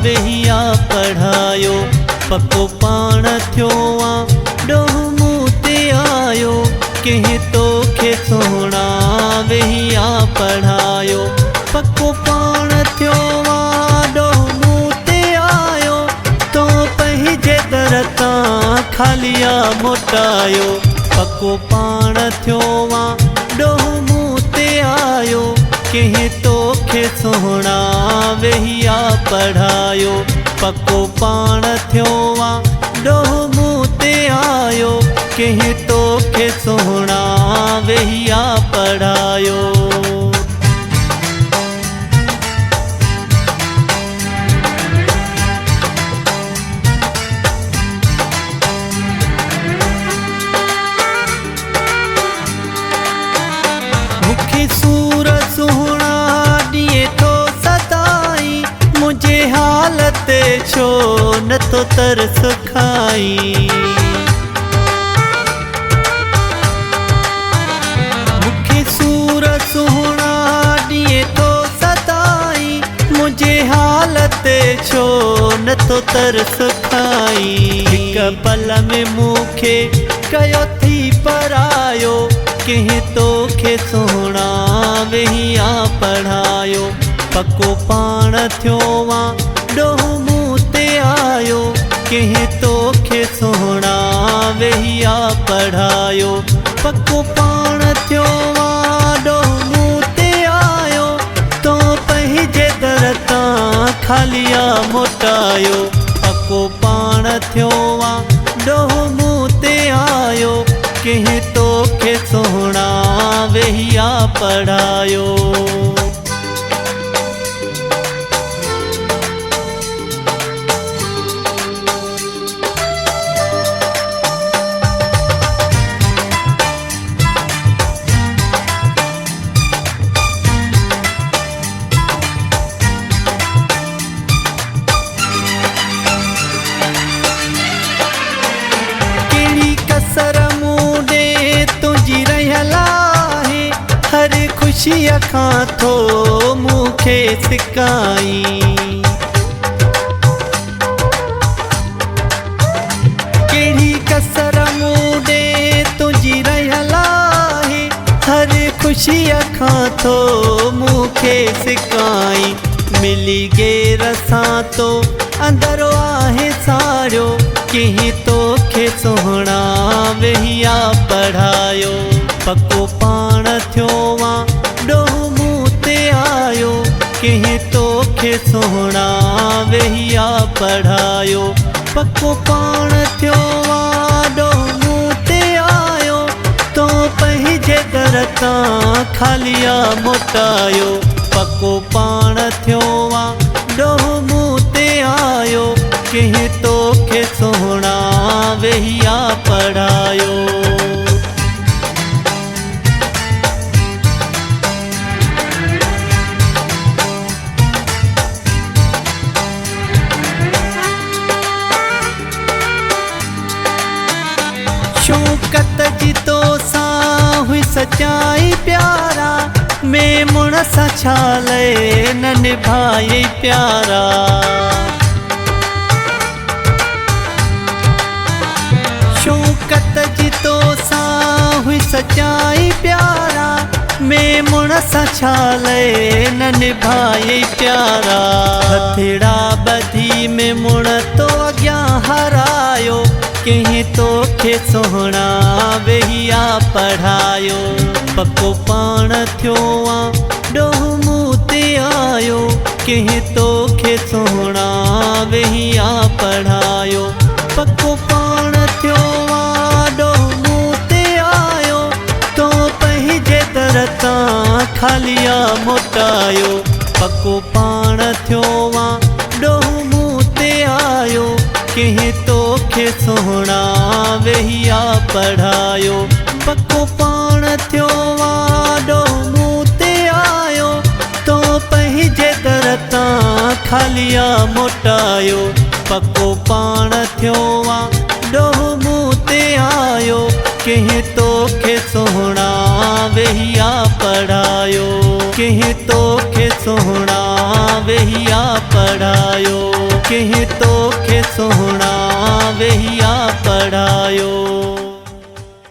वेहिया पढ़ायो। पको पाण थियो आ ॾोह मूं ते आयो, कंहिं तोखे सोहणा वेहिया पढ़ायो। पको पाण थियो आ ॾोह मूं ते आयो, तो पंहिंजे दर तां खालिया मोटायो। पको पाण थियो आ ॾोह मूं ते आयो, कंहिं तोखे सोहणा वेहिया पढ़ायो। पको पाण थियो आ ॾोह मूं ते आयो, कंहिं तोखे सोहणा वेहिया पढ़ायो। मूंखे सूर सुहिणा ॾिए थो सदाई, मुंहिंजे हालत छो नथो तरस खाई। मूंखे सूर सुहिणा ॾिए थो सदाई, मुंहिंजे हालत छो नथो तरस खाई। हिक पल में मूंखे कयो थी परायो, कंहिं तोखे सोहणा वेहिया पढ़ायो। पको पाण थियो आ ॾोह मूं ते आयो, कंहिं तोखे सोहणा वेहिया पढ़ायो। पको पाण थियो आ ॾोह मूं ते आयो, तो पंहिंजे दर तां खालिया मोटायो। पको पाण थियो आ ॾोह मूं ते आयो, कंहिं तोखे सोहणा वेहिया पढ़ायो। ख़ुशीअ खां थो मूंखे सिकाई, कहिड़ी कसर मूं ॾे तुंहिंजी रहियल आहे। हर ख़ुशीअ खां थो मूंखे सिकाई, मिली गेर सां तो अंदरो आहे साड़ियो, कंहिं तोखे सोहणा वेहिया पढ़ायो। पको पाण थियो आ ॾोह मूं ते आयो, कंहिं तोखे सोहणा वेहिया पढ़ायो। पको पाण थियो आ ॾोह मूं ते आयो, तो पंहिंजे दर तां खालिया मोटायो। पको पाण थियो आ ॾोह मूं ते आयो, कंहिं तोखे सोहणा वेहिया पढ़ायो। शौकत जी तो सां हुई सचाई प्यारा, मैं मुणस छा लए न निभाए प्यारा। शौकत जी तो सां हुई सचाई प्यारा, मैं मुणस छा लए न निभाए प्यारा। हथेड़ा ॿधी में मुण तो अॻियां हरायो, कंहिं तोखे सोहणा वेहिया पढ़ायो। पको पाण थियो आ ॾोह मूं ते आयो, कंहिं तोखे सोहणा वेहिया पढ़ायो। पको पाण थियो आ ॾोह मूं ते आयो, तो पंहिंजे दर तां खालिया मोटायो। पको पाण थियो आ ॾोह मूं ते आयो, कंहिं तोखे सोहणा वेहिया पढ़ायो। पको पाण थियो आ ॾोह मूं ते आयो, तो पंहिंजे दर तां खालिया मोटायो। पको पाण थियो आ ॾोह मूं ते आयो, कंहिं तोखे सोहणा वेहिया पढ़ायो। कंहिं तोखे सोहणा वेहिया पढ़ायो। कंहिं तोखे सोहणा वेहिया पढ़ायो।